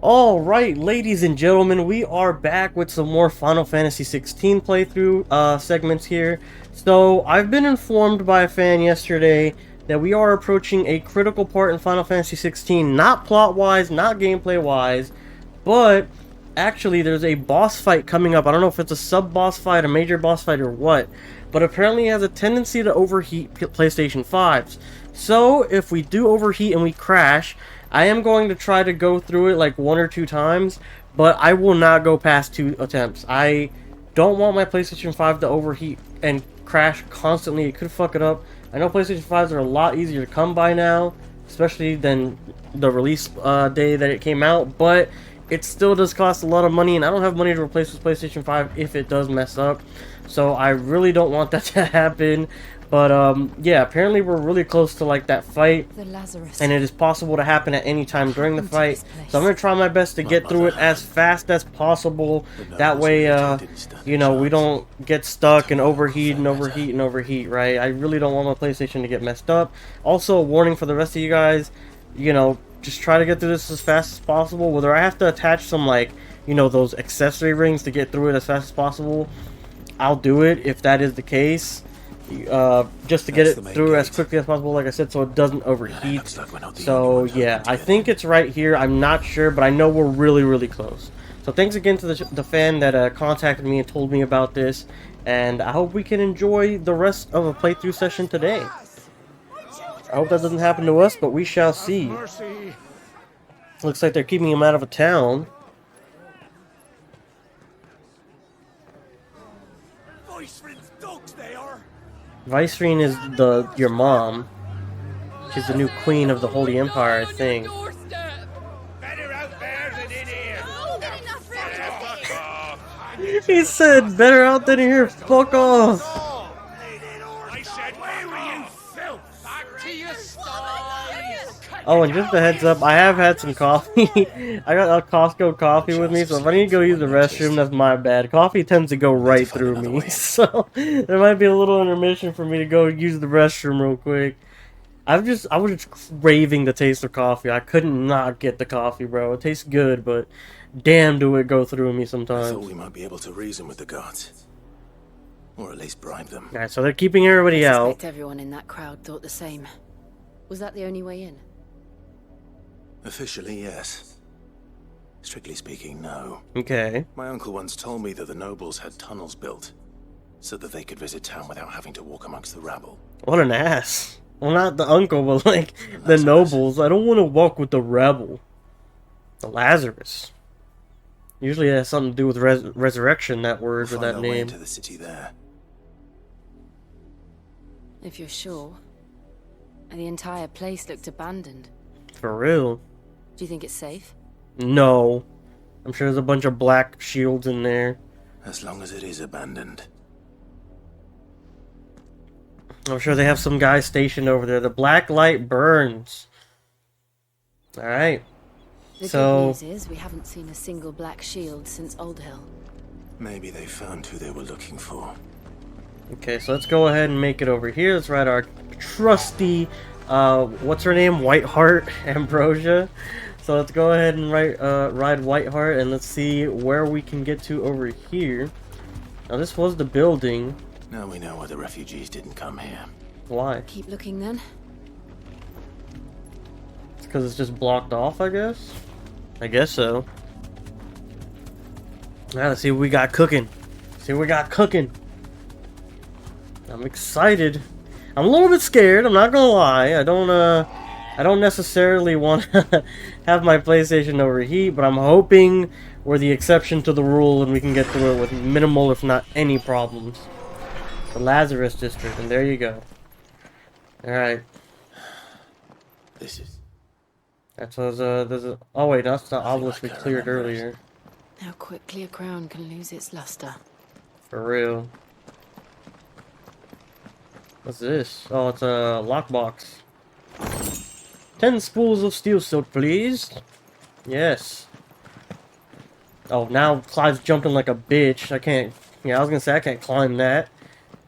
Alright, ladies and gentlemen, we are back with some more Final Fantasy 16 playthrough segments here. So, I've been informed by a fan yesterday that we are approaching a critical part in Final Fantasy 16, not plot-wise, not gameplay-wise, but actually there's a boss fight coming up. I don't know if it's a sub-boss fight, a major boss fight, or what, but apparently it has a tendency to overheat PlayStation 5s. So, if we do overheat and we crash, I am going to try to go through it like 1 or 2 times, but I will not go past 2 attempts. I don't want my PlayStation 5 to overheat and crash constantly. It could fuck it up. I know PlayStation 5s are a lot easier to come by now, especially than the release day that it came out, but it still does cost a lot of money, and I don't have money to replace this PlayStation 5 if it does mess up. So I really don't want that to happen. But, yeah, apparently we're really close to, like, that fight, and it is possible to happen at any time during the fight, so I'm going to try my best to get through it as fast as possible. That way, you know, we don't get stuck and overheat, right? I really don't want my PlayStation to get messed up. Also, a warning for the rest of you guys, you know, just try to get through this as fast as possible. Whether I have to attach some, like, you know, those accessory rings to get through it as fast as possible, I'll do it if that is the case. Just to get it through as quickly as possible, like I said, so it doesn't overheat. So yeah, I think it's right here. I'm not sure, but I know we're really close. So thanks again to the fan that contacted me and told me about this, and I hope we can enjoy the rest of a playthrough session today. I hope that doesn't happen to us, but we shall see. Looks like they're keeping him out of a town. Vicerine is your mom. She's the new queen of the Holy Empire, I think. He said, better out than in here, fuck off! Oh, and just a heads up, I have had some coffee. I got a Costco coffee with me, so if I need to go use the restroom, that's my bad. Coffee tends to go right through me, so there might be a little intermission for me to go use the restroom real quick. I was just craving the taste of coffee. I couldn't not get the coffee, bro. It tastes good, but damn do it go through me sometimes. I thought we might be able to reason with the guards. Or at least bribe them. Alright, so they're keeping everybody out. I suspect everyone in that crowd thought the same. Was that the only way in? Officially, yes. Strictly speaking, no. Okay. My uncle once told me that the nobles had tunnels built so that they could visit town without having to walk amongst the rabble. What an ass. Well, not the uncle, but like the nobles. I don't want to walk with the rebel. The Lazarus. Usually it has something to do with resurrection, that word or that name. Into the city there. If you're sure. The entire place looked abandoned. For real. Do you think it's safe? No. I'm sure there's a bunch of black shields in there. As long as it is abandoned. I'm sure they have some guy stationed over there. The black light burns. Alright. The So good news is we haven't seen a single black shield since Old Hill. Maybe they found who they were looking for. okay, so let's go ahead and make it over here. Let's ride our trusty what's her name? Whiteheart Ambrosia. So let's go ahead and ride Whiteheart, and let's see where we can get to over here. Now this was the building. Now we know why the refugees didn't come here. Why? Keep looking then. It's because it's just blocked off, I guess? I guess so. Now let's see what we got cooking. See what we got cooking. I'm excited. I'm a little bit scared, I'm not gonna lie. I don't necessarily want to have my PlayStation overheat, but I'm hoping we're the exception to the rule and we can get through it with minimal, if not any problems. The Lazarus District, and there you go. Alright. This is... That was, there's a... Oh wait, that's the obelisk we cleared earlier. How quickly a crown can lose its luster. For real. What's this? Oh, it's a lockbox. 10 spools of steel silk, please. Yes. Oh, now Clive's jumping like a bitch. I can't... Yeah, I was gonna say I can't climb that.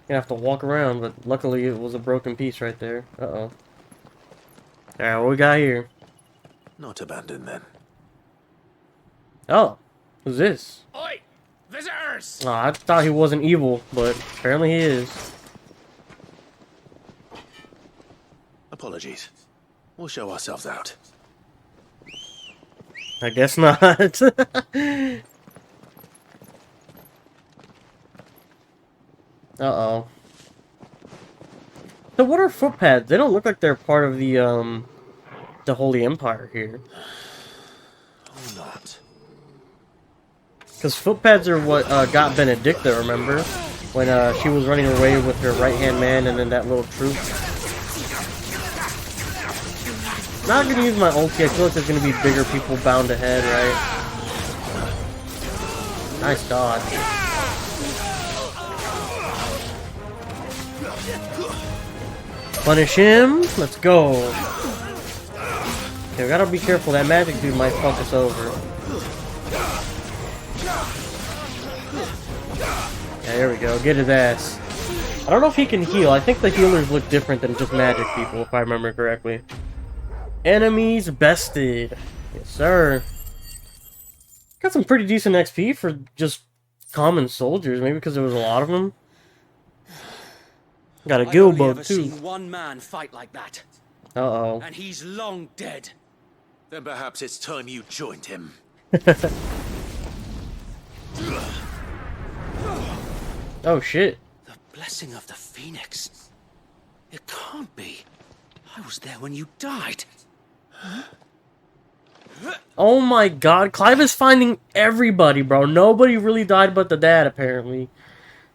Gonna have to walk around, but luckily it was a broken piece right there. Uh-oh. Alright, what we got here? Not abandoned then. Oh, who's this? Oi! Visitors! Oh, I thought he wasn't evil, but apparently he is. Apologies. We'll show ourselves out. I guess not. Uh-oh. So what are footpads? They don't look like they're part of the Holy Empire here. Or not. Because footpads are what got Benedicta, remember? When she was running away with her right-hand man and then that little troop. Not gonna use my ulti. I feel like there's gonna be bigger people bound ahead, right? Nice dodge. Punish him. Let's go. Okay, we gotta be careful. That magic dude might fuck us over. Yeah, there we go. Get his ass. I don't know if he can heal. I think the healers look different than just magic people, if I remember correctly. Enemies bested. Yes, sir. Got some pretty decent XP for just common soldiers. Maybe because there was a lot of them. Got a guild bug, too. I've seen one man fight like that. Uh-oh. And he's long dead. Then perhaps it's time you joined him. Oh, shit. The blessing of the Phoenix. It can't be. I was there when you died. Oh my god. Clive is finding everybody, bro. Nobody really died but the dad, apparently.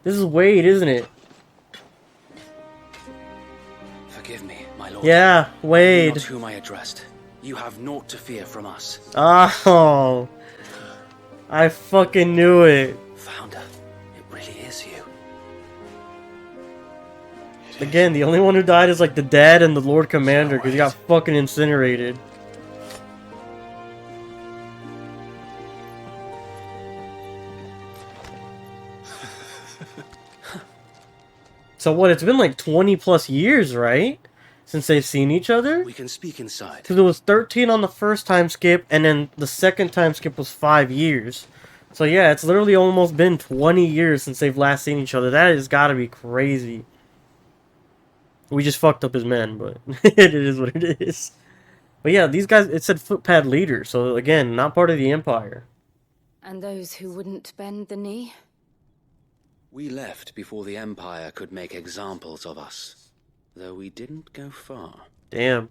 This is Wade, isn't it? Forgive me, my lord. Yeah, Wade. Not whom I addressed. You have naught to fear from us. Oh. I fucking knew it. Founder, it really is you. Again, the only one who died is like the dad and the Lord Commander because he got fucking incinerated. So what, it's been like 20 plus years, right? Since they've seen each other? We can speak inside. Because it was 13 on the first time skip, and then the second time skip was 5 years. So yeah, it's literally almost been 20 years since they've last seen each other. That has gotta be crazy. We just fucked up his men, but it is what it is. But yeah, these guys, it said footpad leader, so again, not part of the Empire. And those who wouldn't bend the knee? We left before the Empire could make examples of us. Though we didn't go far. Damn.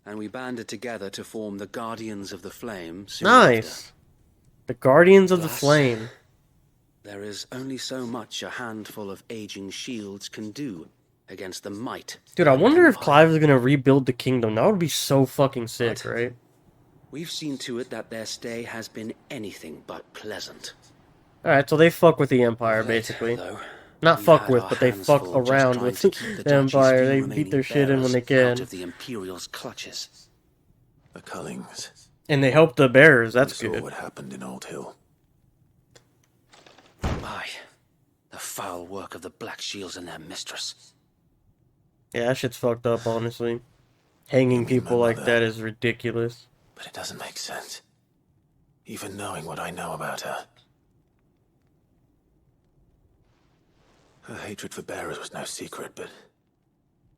And we banded together to form the Guardians of the Flame soon Nice. after. The Guardians of the Alas, Flame. There is only so much a handful of aging shields can do against the might. Dude, I of an wonder if empire. Clive is gonna rebuild the kingdom. That would be so fucking sick, What? right? We've seen to it that their stay has been anything but pleasant. Alright, so they fuck with the Empire, Late, basically. though. Not We've fuck had with, our but they hands fuck full just around trying with to keep the Duchy's Empire. few They beat remaining their shit in when they bearers can. Out of the Imperial's clutches. The Cullings. And they help the bearers, that's We saw good. what happened in Old Hill. Aye, the foul work of the Black Shields and their mistress. Yeah, that shit's fucked up, honestly. Hanging mean my people like mother? that is ridiculous. But it doesn't make sense. Even knowing what I know about her. Her hatred for bearers was no secret, but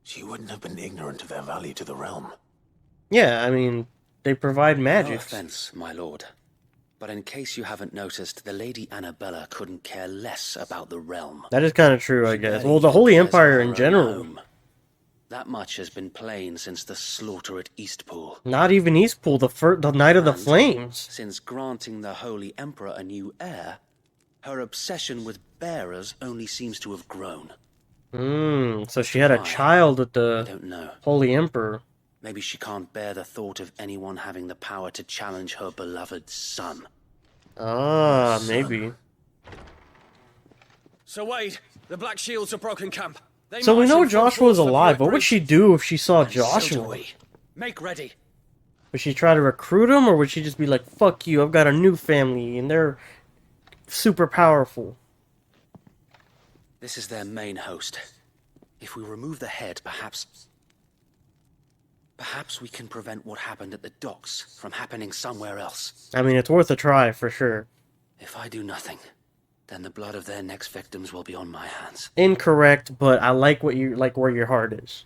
she wouldn't have been ignorant of their value to the realm. Yeah, I mean, they provide No magic. offense, my lord. But in case you haven't noticed, the Lady Annabella couldn't care less about the realm. That is kind of true, I She guess. barely Well, the even Holy cares Empire for in her own general. home. That much has been plain since the slaughter at Eastpool. Not even Eastpool, the Night of the And Flames. Since granting the Holy Emperor a new heir, her obsession with bearers only seems to have grown. So she had a Why? child with I the don't know. Holy Emperor. Maybe she can't bear the thought of anyone having the power to challenge her beloved son. Ah, maybe. So Wade, the Black Shields have broken camp. They So we march know in full Joshua's force for alive, Fort but what would Bridge. she do if she saw And so do Joshua? we. Make ready. Would she try to recruit him, or would she just be like, fuck you, I've got a new family, and they're super powerful? This is their main host. If we remove the head, perhaps... Perhaps we can prevent what happened at the docks from happening somewhere else. I mean, it's worth a try for sure. If I do nothing, then the blood of their next victims will be on my hands. Incorrect, but I like what you like where your heart is.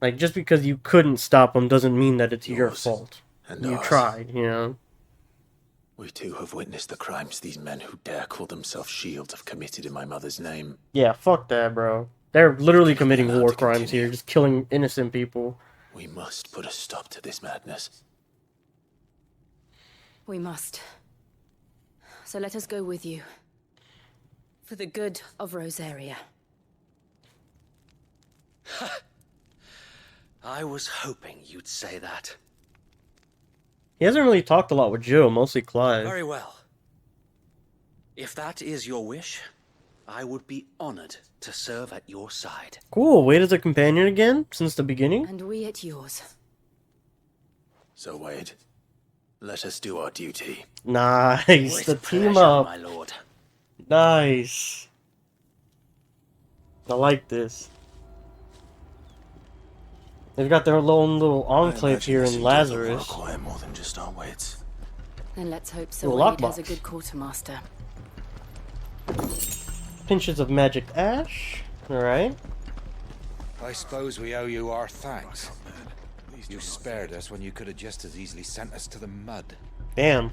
Like, just because you couldn't stop them doesn't mean that it's your Yours fault. and You ours. tried, you know? We too have witnessed the crimes these men who dare call themselves shields have committed in my mother's name. Yeah, fuck that, bro. They're literally committing allowed war to crimes continue. here, just killing innocent people. We must put a stop to this madness. We must. So let us go with you. For the good of Rosaria. I was hoping you'd say that. He hasn't really talked a lot with Jill, mostly Clive. Very well. If that is your wish, I would be honored to serve at your side. Cool, Wade as a companion again, since the beginning? And we at yours. So, Wade, let us do our duty. Nice, With the team pleasure, up. my lord. Nice. I like this. They've got their own little enclave here in Lazarus. Require more than just our wits. Then let's hope Sir Ooh, Wade has a lockbox. good quartermaster. Pinches of magic ash. Alright. I suppose we owe you our thanks. You spared us when you could have just as easily sent us to the mud. Damn.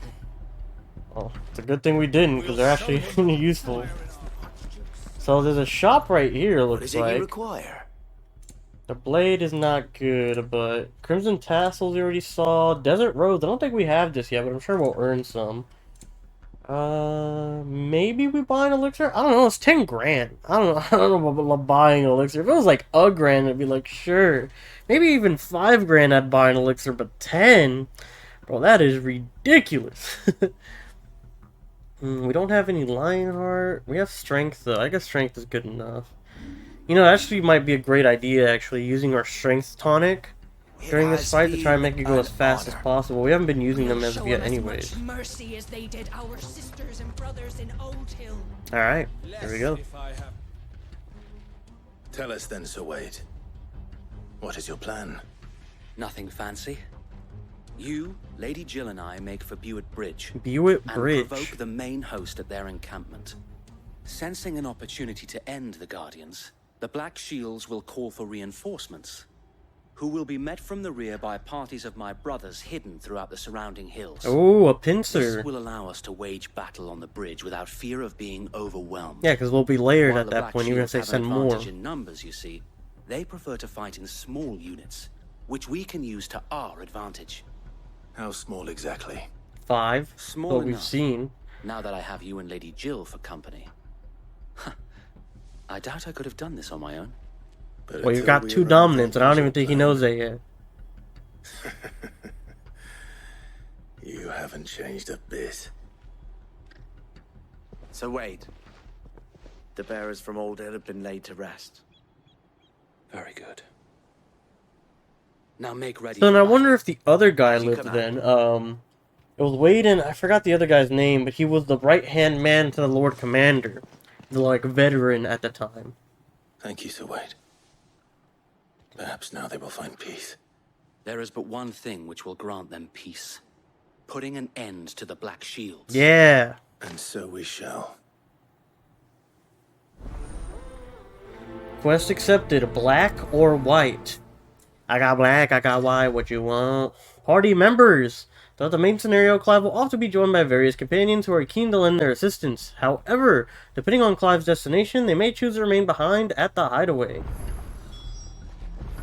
Well, it's a good thing we didn't, because they're actually useful. So there's a shop right here, What looks is it you like. require? The blade is not good, but Crimson Tassels we already saw. Desert Rose, I don't think we have this yet, but I'm sure we'll earn some. Maybe we buy an elixir? I don't know, it's 10 grand. I don't know, I don't know about buying an elixir. If it was like a grand, I'd be like, sure. Maybe even 5 grand I'd buy an elixir, but 10? Bro, that is ridiculous. We don't have any Lionheart. We have Strength, though. I guess Strength is good enough. You know, actually might be a great idea, actually, using our Strength tonic during this fight to try and make it go as fast as possible. We haven't been using them as of yet anyways. Mercy as they did our sisters and brothers in Old Hill. Alright, here we go. Tell us then, Sir Wade. What is your plan? Nothing fancy. You, Lady Jill and I make for Buett Bridge. Buett and Bridge. provoke the main host at their encampment. Sensing an opportunity to end the Guardians, the Black Shields will call for reinforcements, who will be met from the rear by parties of my brothers hidden throughout the surrounding hills. Oh, a This pincer. will allow us to wage battle on the bridge without fear of being overwhelmed. Yeah, because we'll be layered While at the that Black point, even if Shields they have send an more. advantage in numbers, you see, they prefer to fight in small units, which we can use to our advantage. How small exactly? 5. Small What we've enough. seen. Now that I have you and Lady Jill for company. I doubt I could have done this on my own. But Well, you've until got we 2 arrive dominants, and I don't at even your think he plan, knows that yet. You haven't changed a bit. So Wade, the bearers from Old Hill have been laid to rest. Very good. Now make ready. So then for I battle. wonder if the other guy As you lived command. then. It was Wade and I forgot the other guy's name, but he was the right-hand man to the Lord Commander. The, like, veteran at the time. Thank you, Sir Wade. Perhaps now they will find peace. There is but one thing which will grant them peace. Putting an end to the Black Shields. Yeah. And so we shall. Quest accepted. Black or white? I got black, I got white, what you want? Party members! Throughout the main scenario, Clive will often be joined by various companions who are keen to lend their assistance. However, depending on Clive's destination, they may choose to remain behind at the hideaway.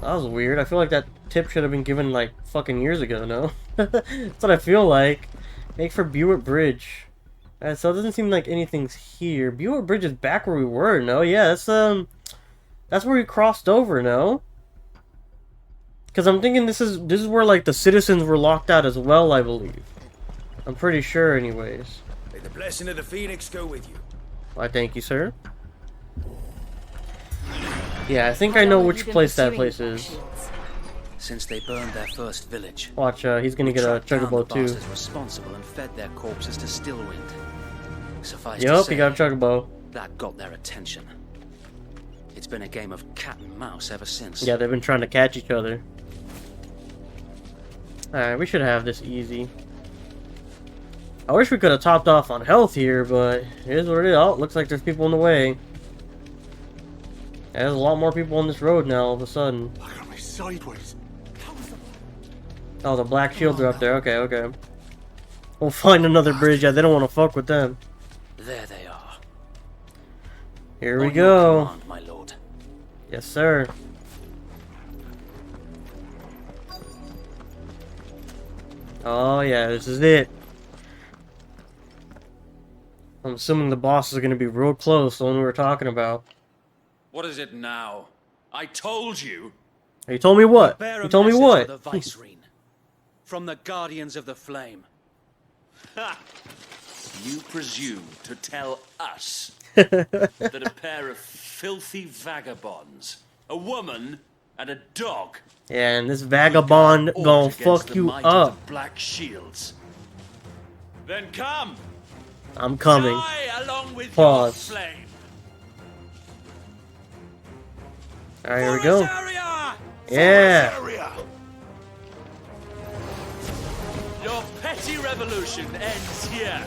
That was weird. I feel like that tip should have been given, like, fucking years ago, no? That's what I feel like. Make for Buett Bridge. So it doesn't seem like anything's here. Buett Bridge is back where we were, no? Yeah, that's where we crossed over, no? Because I'm thinking this is where, like, the citizens were locked out as well, I believe. I'm pretty sure, anyways. May the blessing of the Phoenix go with you. Why, thank you, sir. Yeah, I think I know which place that place is. Since they burned their first village. Watch, he's gonna get a tracked down the chocobo, too. bastards responsible and fed their corpses to Stillwind. Suffice to Yup, say, he got a chocobo. that got their attention. It's been a game of cat and mouse ever since. Yeah, they've been trying to catch each other. Alright, we should have this easy. I wish we could have topped off on health here, but here's what it is. Oh, looks like there's people in the way. There's a lot more people on this road now all of a sudden. Look at me sideways. Oh, the black shields are up there. Okay, okay. We'll find another bridge. Yeah, they don't want to fuck with them. There they are. Here we On your go. command, my lord. Yes, sir. Oh, yeah, this is it. I'm assuming the boss is going to be real close, the one we were talking about. What is it now? I told you. You told me what? Bear a You told me message what? for the Vicereine. From the Guardians of the Flame. Ha! You presume to tell us that a pair of filthy vagabonds, a woman and a dog, Yeah, and this vagabond aught gonna against fuck the you might up. of the Black Shields. Then come, I'm coming. die along with Pause. your flame. Alright, here we go. Rosaria! Yeah. Area. Your petty revolution ends here.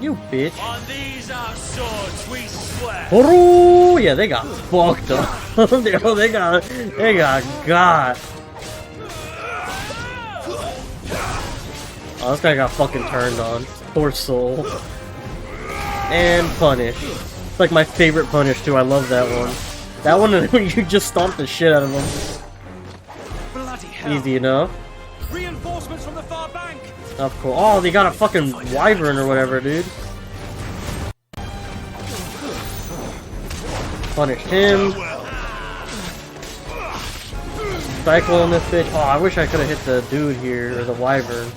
You bitch. On these our swords we swear. Oh, yeah, they got fucked up. they got got. Oh, this guy got fucking turned on. Poor soul. And punish. It's like my favorite punish too. I love that one. That one when you just stomp the shit out of him. Bloody hell. Easy enough. Reinforcements from the far bank. Of course. Oh, they got a fucking wyvern or whatever, dude. Punished him. Cyclone this bitch. Oh, I wish I could have hit the dude here, or the wyvern.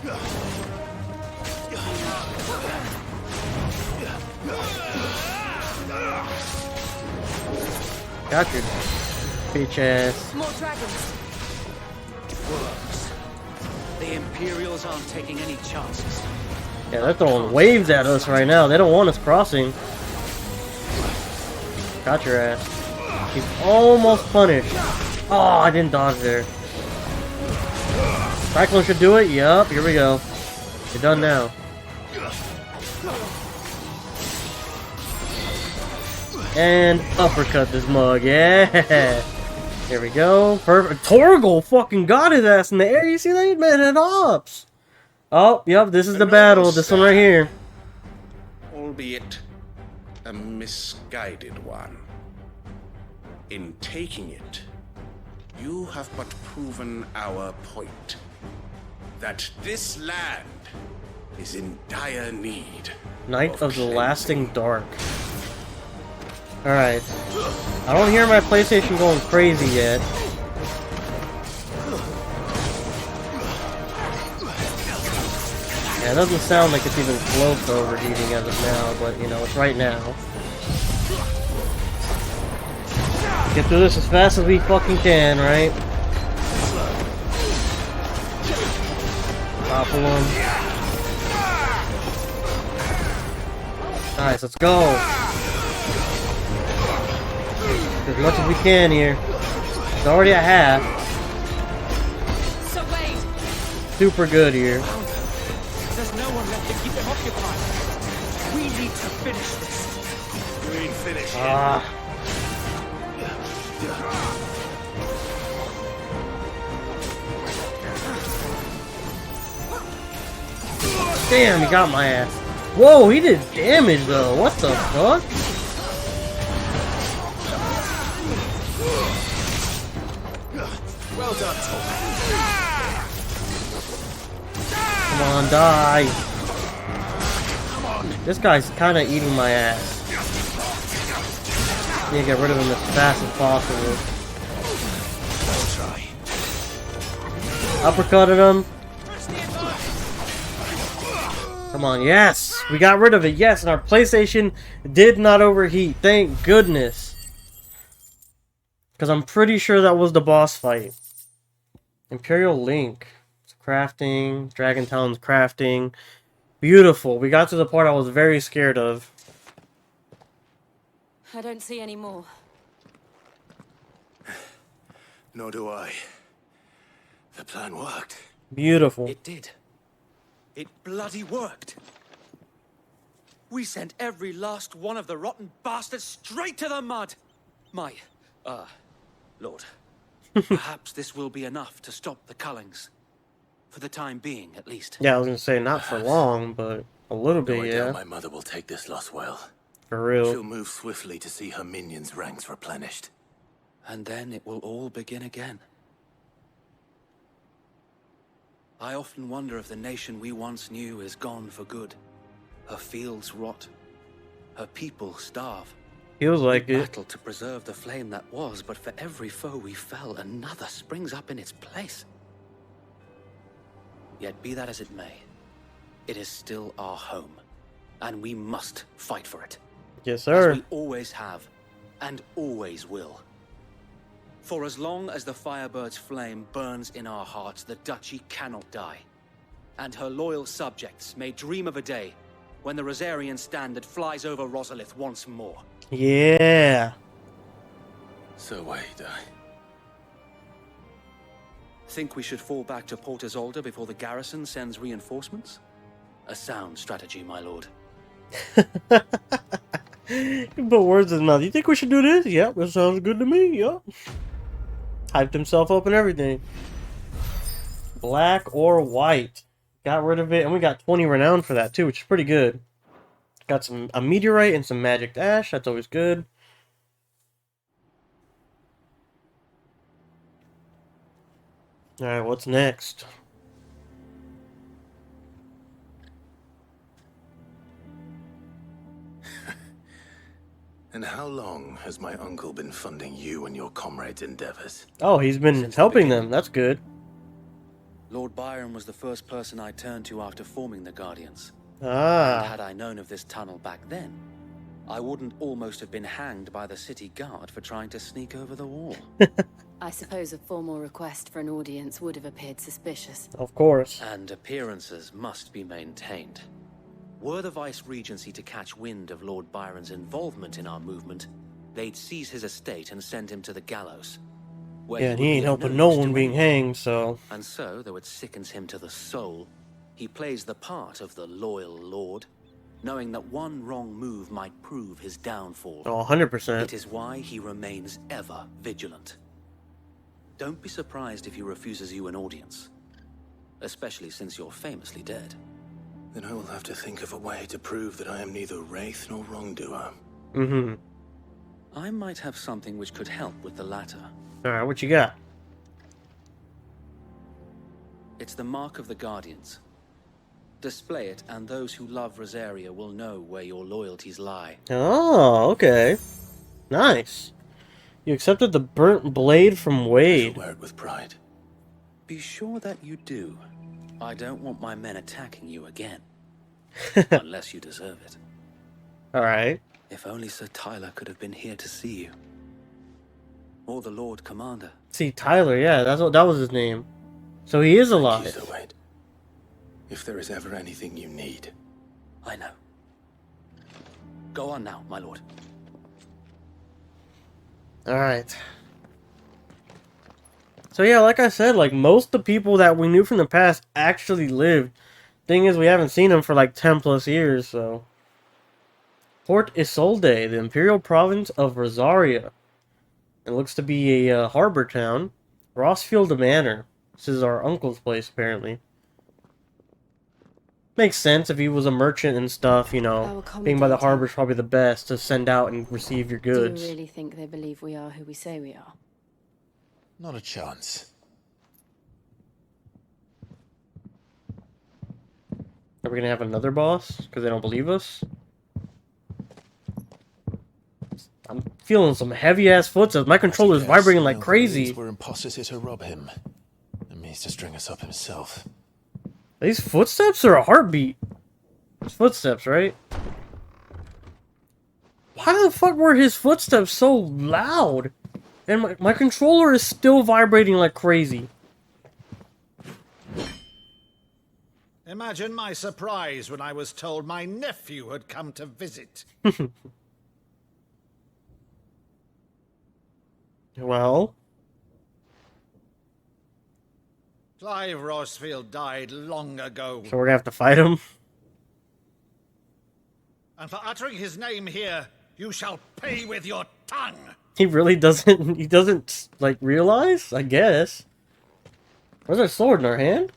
Got your bitch ass. More dragons. The Imperials aren't taking any chances. Yeah, they're throwing waves at us right now. They don't want us crossing. Got your ass. He's almost punished. Oh, I didn't dodge there. Cyclone should do it. Yup, here we go. You're done now. And uppercut this mug. Yeah. Here we go. Perfect. Torgal fucking got his ass in the air. You see that? Man, at ops. Oh, yep, this is the battle. This one right here. Albeit a misguided one. In taking it, you have but proven our point. That this land is in dire need. Night of the Lasting Dark. Alright. I don't hear my PlayStation going crazy yet. Yeah, it doesn't sound like it's even close to overheating as of now, but you know, it's right now. Get through this as fast as we fucking can, right? Topple him. Nice, let's go. As much as we can here. It's already a half. So wait. Super good here. There's no one left to keep them occupied. We need to finish this. You ain't finished yet. Ah. Damn, he got my ass. Whoa, he did damage though. What the fuck? Well done, Tom. Come on, die. This guy's kind of eating my ass. Need to get rid of him as fast as possible. Uppercutted him. Come on, yes! We got rid of it, yes, and our PlayStation did not overheat. Thank goodness. Because I'm pretty sure that was the boss fight. Imperial Link. It's crafting. Dragon Talon's crafting. Beautiful. We got to the part I was very scared of. I don't see any more. Nor do I. The plan worked. Beautiful. It did. It bloody worked. We sent every last one of the rotten bastards straight to the mud. My, Lord, perhaps this will be enough to stop the Cullings. For the time being, at least. Yeah, I was gonna say not for long, but a little Though bit, I doubt yeah. my mother will take this loss well. For real. She'll move swiftly to see her minions' ranks replenished. And then it will all begin again. I often wonder if the nation we once knew is gone for good. Her fields rot. Her people starve. Feels like We it. battled to preserve the flame that was, but for every foe we fell, another springs up in its place. Yet be that as it may, it is still our home, and we must fight for it. Yes, As sir. we always have, and always will. For as long as the Firebird's flame burns in our hearts, the Duchy cannot die. And her loyal subjects may dream of a day when the Rosarian standard flies over Rosalith once more. Yeah. So wait, Think we should fall back to Port Isolde before the garrison sends reinforcements? A sound strategy, my lord. You put words in his mouth. You think we should do this? Yeah, that sounds good to me. Yeah. Hyped himself up and everything. Black or white. Got rid of it, and we got 20 renown for that too, which is pretty good. Got a meteorite and some magic ash. That's always good. Alright, what's next? And how long has my uncle been funding you and your comrades' endeavors? Oh, he's been Since the helping beginning. them. That's good. Lord Byron was the first person I turned to after forming the Guardians. And Ah. had I known of this tunnel back then, I wouldn't almost have been hanged by the city guard for trying to sneak over the wall. I suppose a formal request for an audience would have appeared suspicious. Of course. And appearances must be maintained. Were the Vice-Regency to catch wind of Lord Byron's involvement in our movement, they'd seize his estate and send him to the gallows. Where Yeah, and would he be ain't of helping no no use one to being anyone. hanged, so. And so, though it sickens him to the soul, he plays the part of the loyal lord, knowing that one wrong move might prove his downfall. Oh, 100%. It is why he remains ever vigilant. Don't be surprised if he refuses you an audience, especially since you're famously dead. Then I will have to think of a way to prove that I am neither wraith nor wrongdoer. Mm-hmm. I might have something which could help with the latter. Alright, what you got? It's the mark of the Guardians. Display it, and those who love Rosaria will know where your loyalties lie. Oh, okay. Nice. You accepted the burnt blade from I shall Wade. wear it with pride. Be sure that you do. I don't want my men attacking you again. Unless you deserve it. Alright. If only Sir Tyler could have been here to see you. Or the Lord Commander. See, Tyler, yeah, that was his name. So he is Thank you, alive. Sir Wade. If there is ever anything you need, I know. Go on now, my lord. Alright. So yeah, like I said, like most of the people that we knew from the past actually lived. Thing is, we haven't seen them for like 10 plus years, so. Port Isolde, the Imperial Province of Rosaria. It looks to be a harbor town. Rossfield Manor. This is our uncle's place, apparently. Makes sense if he was a merchant and stuff, you know. Being by the harbor is probably the best to send out and receive your goods. Do you really think they believe we are who we say we are? not a chance. Are we gonna have another boss? Because they don't believe us? I'm feeling some heavy-ass footsteps. My controller's Yes, vibrating like no, crazy. These were imposters here to rob him. And means to string us up himself. These footsteps or a heartbeat? It's footsteps, right? Why the fuck were his footsteps so loud? And my controller is still vibrating like crazy. Imagine my surprise when I was told my nephew had come to visit. Well... Clive Rossfield died long ago. So we're gonna have to fight him? And for uttering his name here, you shall pay with your tongue. He really doesn't, he doesn't, like, realize? I guess. Where's our sword in our hand?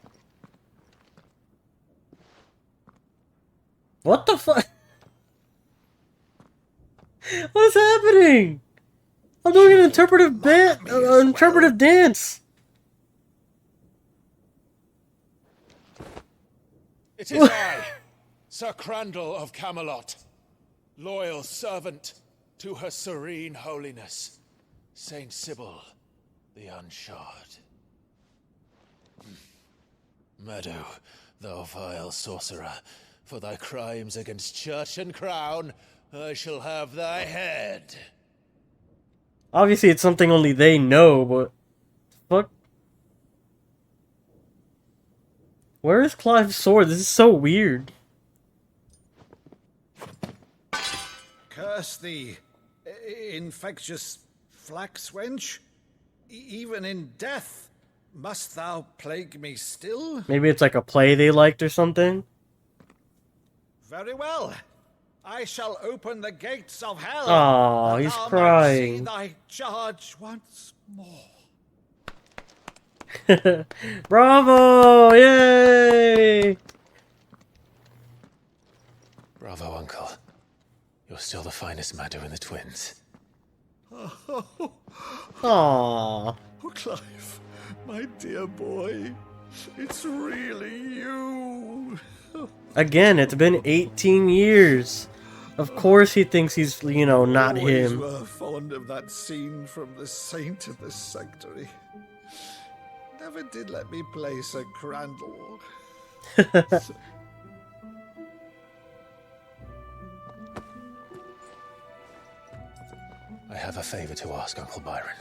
What the fuck? What is happening? I'm doing an interpretive dance. It is I, Sir Crandall of Camelot, loyal servant to Her Serene Holiness, Saint Sybil the Unshod. Meadow, thou vile sorcerer, for thy crimes against church and crown, I shall have thy head. Obviously, it's something only they know, but... Fuck? Where is Clive's sword? This is so weird. Curse thee, infectious flax wench. Even in death, must thou plague me still? Maybe it's like a play they liked or something? Very well. I shall open the gates of hell. Aw, that he's thou crying. might see thy charge once more. Bravo! Yay! Bravo, Uncle. You're still the finest Meadow in the twins. Oh, Aww. Clive, my dear boy, it's really you. Again, it's been 18 years. Of course he thinks he's, you know, not Always him. were fond of that scene from The Saint of the Sanctuary. Never did let me play Sir Crandall. I have a favor to ask, Uncle Byron.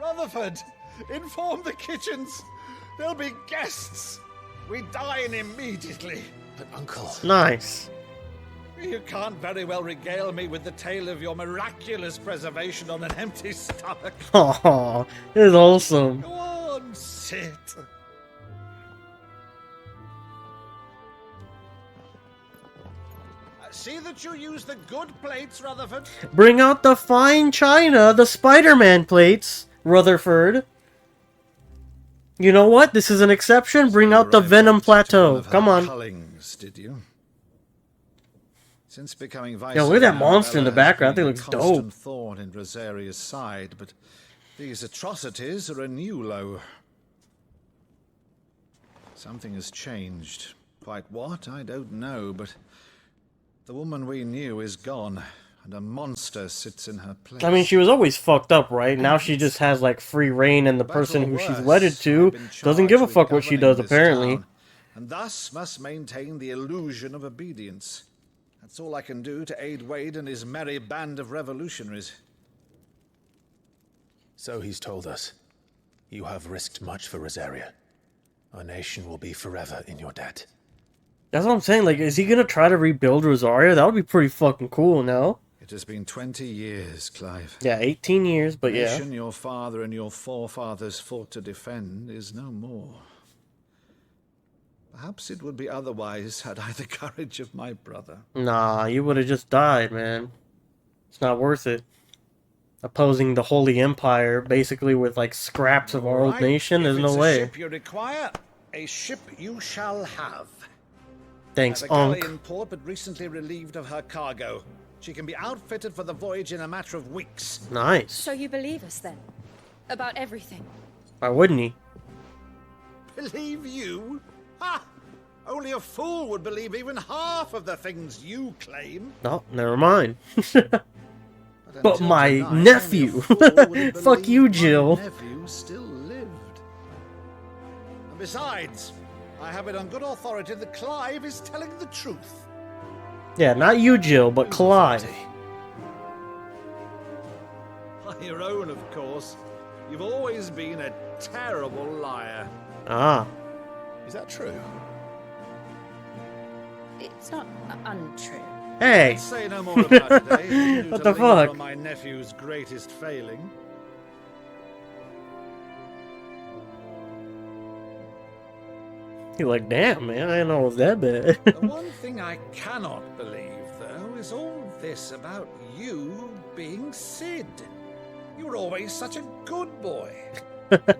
Rutherford, inform the kitchens. There'll be guests. We dine immediately. But, Uncle... Nice. You can't very well regale me with the tale of your miraculous preservation on an empty stomach. Aww, this is wholesome. Go on, sit. See that you use the good plates, Rutherford. Bring out the fine china, the Spider-Man plates, Rutherford. You know what? This is an exception. Bring out the Venom Plateau. Come on. Cullings, did you? Since becoming vice, Yo, look at that monster in the background. That thing looks dope. Thorn in Rosaria's side, but these atrocities are a new low. Something has changed. Quite what, I don't know, but the woman we knew is gone, and a monster sits in her place. I mean, she was always fucked up, right? Now she just has, like, free reign, and the person who she's wedded to doesn't give a fuck what she does, apparently. And thus must maintain the illusion of obedience. That's all I can do to aid Wade and his merry band of revolutionaries. So he's told us. You have risked much for Rosaria. Our nation will be forever in your debt. That's what I'm saying. Like, is he gonna try to rebuild Rosaria? That would be pretty fucking cool, no? It has been 20 years, Clive. Yeah, 18 years, but yeah. The nation your father and your forefathers fought to defend is no more. Perhaps it would be otherwise had I the courage of my brother. Nah, you would have just died, man. It's not worth it. Opposing the Holy Empire, basically with, like, scraps of our old nation, there's no way. If it's a ship you require, a ship you shall have. Thanks, The galley Unc. in port, but recently relieved of her cargo. She can be outfitted for the voyage in a matter of weeks. Nice. So you believe us then? About everything? Why wouldn't he? Believe you? Ha! Only a fool would believe even half of the things you claim. No, never mind. But until my tonight, nephew. only a fool would Fuck you, believe Jill. My nephew still lived. And besides, I have it on good authority that Clive is telling the truth. Yeah, not you, Jill, but Clive. On your own, of course. You've always been a terrible liar. Ah. Is that true? It's not untrue. Hey! Let's say no more about it, eh? What To the linger fuck? on my nephew's greatest failing. He's like, damn, man, I didn't know it was that bad. The one thing I cannot believe, though, is all this about you being Sid. You were always such a good boy.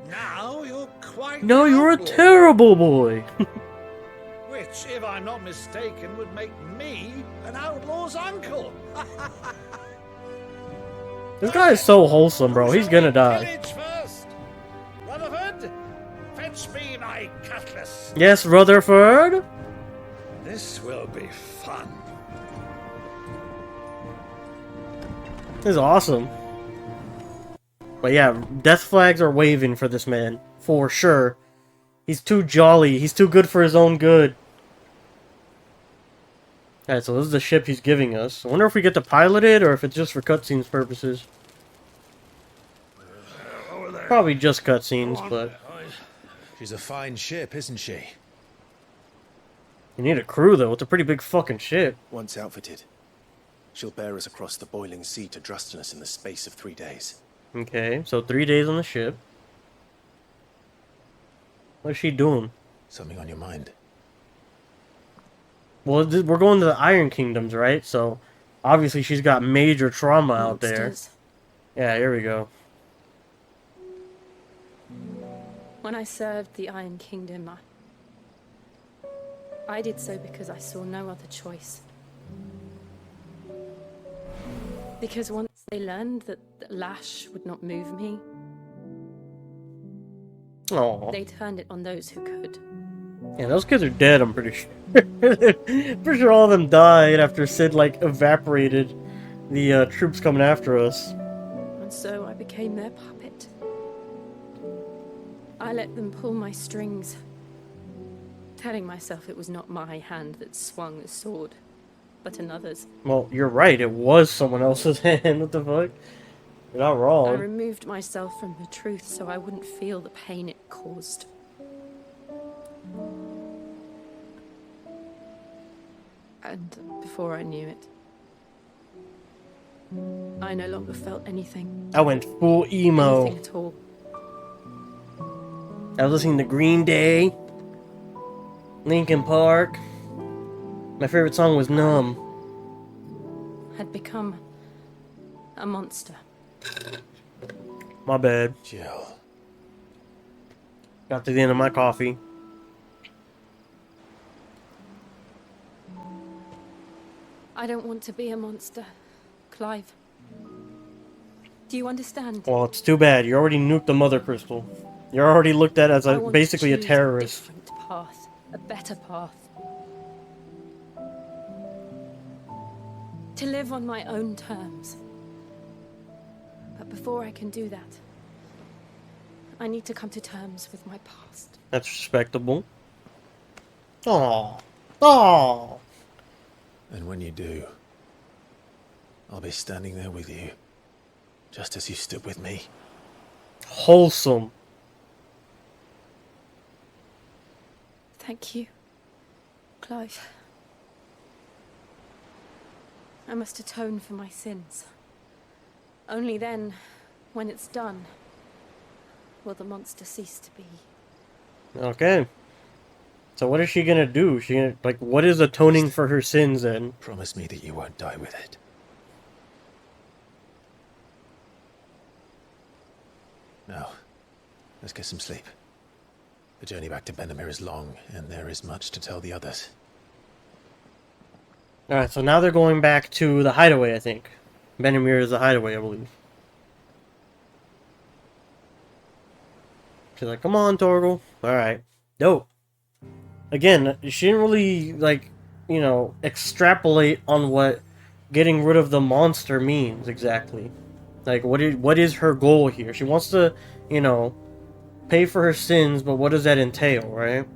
Now you're quite No, the you're a outlaw. terrible boy. Which, if I'm not mistaken, would make me an outlaw's uncle. This guy is so wholesome, bro. He's gonna die. Pillage first. Rutherford, fetch me my cutlass. Yes, Rutherford. This will be fun. This is awesome. But yeah, death flags are waving for this man. For sure. He's too jolly. He's too good for his own good. Alright, so this is the ship he's giving us. I wonder if we get to pilot it, or if it's just for cutscenes purposes. Probably just cutscenes, but... She's a fine ship, isn't she? You need a crew, though. It's a pretty big fucking ship. Once outfitted, she'll bear us across the boiling sea to Drustinus in the space of 3 days. Okay, so 3 days on the ship. What's she doing? Something on your mind? Well, we're going to the Iron Kingdoms, right? So, obviously she's got major trauma out there. Monsters. Yeah, here we go. When I served the Iron Kingdom, I did so because I saw no other choice. Because once they learned that the lash would not move me, Oh, they turned it on those who could. yeah, those kids are dead. I'm pretty sure. Pretty sure all of them died after Sid like evaporated the troops coming after us. And so I became their puppet. I let them pull my strings, telling myself it was not my hand that swung the sword, but another's. Well, you're right. It was someone else's hand. What the fuck? You're not I wrong. removed myself from the truth so I wouldn't feel the pain it caused. And before I knew it, I no longer felt anything. I went full emo. Anything at all. I was listening to Green Day, Linkin Park. My favorite song was Numb. Had become a monster. My bad. Jill. Got to the end of my coffee. I don't want to be a monster, Clive. Do you understand? Well, it's too bad. You already nuked the Mother Crystal. You're already looked at as I a want basically to a choose terrorist. A different path, a better path. To live on my own terms. But before I can do that, I need to come to terms with my past. That's respectable. Aww. Aww. And when you do, I'll be standing there with you, just as you stood with me. Wholesome. Thank you, Clive. I must atone for my sins. Only then, when it's done, will the monster cease to be. Okay. So what is she gonna do? She gonna, like, what is atoning for her sins then? Promise me that you won't die with it. Now, let's get some sleep. The journey back to Benamir is long, and there is much to tell the others. Alright, so now they're going back to the hideaway, I think. Benamir is the hideaway, I believe. She's like, come on, Torgal. Alright. Dope. Again, she didn't really, like, you know, extrapolate on what getting rid of the monster means, exactly. Like, what is her goal here? She wants to, you know, pay for her sins, but what does that entail, right?